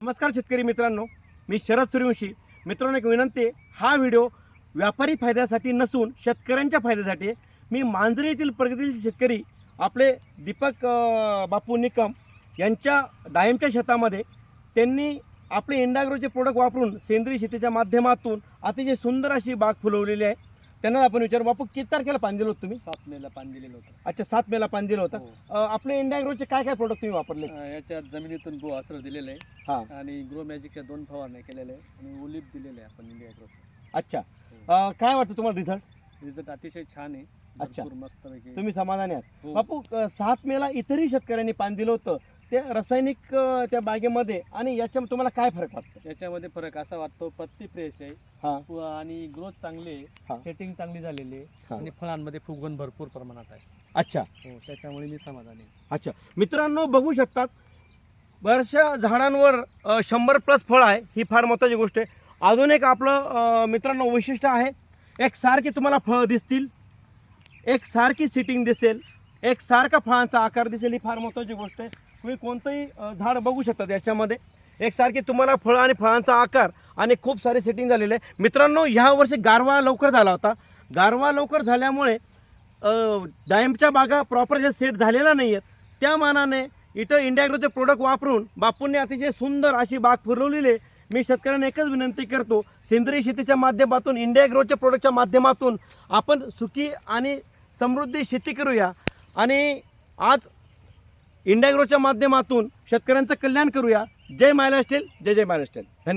नमस्कार शेतकरी मित्रांनो, मी शरद सूर्यवंशी. मित्रांनो, एक विनंती आहे, हा व्हिडिओ व्यापारी फायद्यासाठी नसून शेतकऱ्यांच्या फायद्यासाठी आहे. मी मांजरी येथील प्रगतीशील शेतकरी आपले दीपक बापू निकम यांच्या डाळिंबच्या शेतामध्ये त्यांनी आपले इंडाग्रोचे प्रोडक्ट वापरून सेंद्रिय शेतीच्या माध्यमातून अतिशय सुंदर अशी बाग फुलवलेली आहे. त्यांना आपण विचारू, बापू किती तारखेला पाणी दिलं होतं तुम्ही? 7 मेला पाणी दिलेलं होतं. अच्छा, 7 मेला पाणी दिलं होतं. हो. आपले इंडाग्रोचे काय काय प्रोडक्ट तुम्ही वापरले? याच्यात जमिनीतून गो आसर दिलेलं आहे. हां, आणि ग्रो मॅजिकच्या 2 फवारण्या केलेल्या आहे आणि ओलिप दिलेले आहे आपण इंडिया ग्रोचं. अच्छा. काय वाटतं तुम्हाला रिझल्ट? रिझल्ट अतिशय छान आहे. अच्छा. भरपूर मस्त पैकी. तुम्ही समाधानी आहात? हो. बापू, 7 मेला इतरही शेतकऱ्यांनी पाणी दिलं होतं, ते रासायनिक त्या बागेमध्ये आणि याच्यामध्ये तुम्हाला काय फरक वाटतं? याच्यामध्ये फरक असा वाटतो, पत्ती फ्रेश आहे हां, आणि ग्रोथ चांगली आहे, हां. सेटिंग चांगली झालेली आहे हां. आणि फळांमध्ये फुगवण भरपूर प्रमाणात आहे. अच्छा हो, त्याच्यामुळे मी समाधानी आहे. अच्छा. मित्रांनो, बघू शकतात बऱ्याचशा झाडांवर 100+ फळ आहे. ही फार महत्त्वाची गोष्ट आहे. अजून एक आपलं मित्रांनो वैशिष्ट्य आहे, एकसारखी तुम्हाला फळं दिसतील, एकसारखी सिटिंग दिसेल, एकसारखा फळांचा आकार दिसेल. ही फार महत्त्वाची गोष्ट आहे. तुम्ही कोणतंही झाड बघू शकता, याच्यामध्ये एकसारखी तुम्हाला फळं आणि फळांचा आकार आणि खूप सारे सेटिंग झालेले आहे. मित्रांनो, ह्या वर्षी गारवा लवकर झाला होता. गारवा लवकर झाल्यामुळे डाळिंबच्या बागा प्रॉपर जे सेट झालेल्या नाही आहेत, त्या मानाने इथं इंडियाग्रोचे प्रोडक्ट वापरून बापूंनी अतिशय सुंदर अशी बाग फुलवलेली आहे. मी शेतकऱ्यांना एकच विनंती करतो, सेंद्रिय शेतीच्या माध्यमातून इंडियाग्रोच्या प्रोडक्टच्या माध्यमातून आपण सुखी आणि समृद्धी शेती करूया आणि आज इंडियाग्रोच्या माध्यमातून शेतकऱ्यांचं कल्याण करूया. जय महाराष्ट्र, जय जय महाराष्ट्र. धन्यवाद.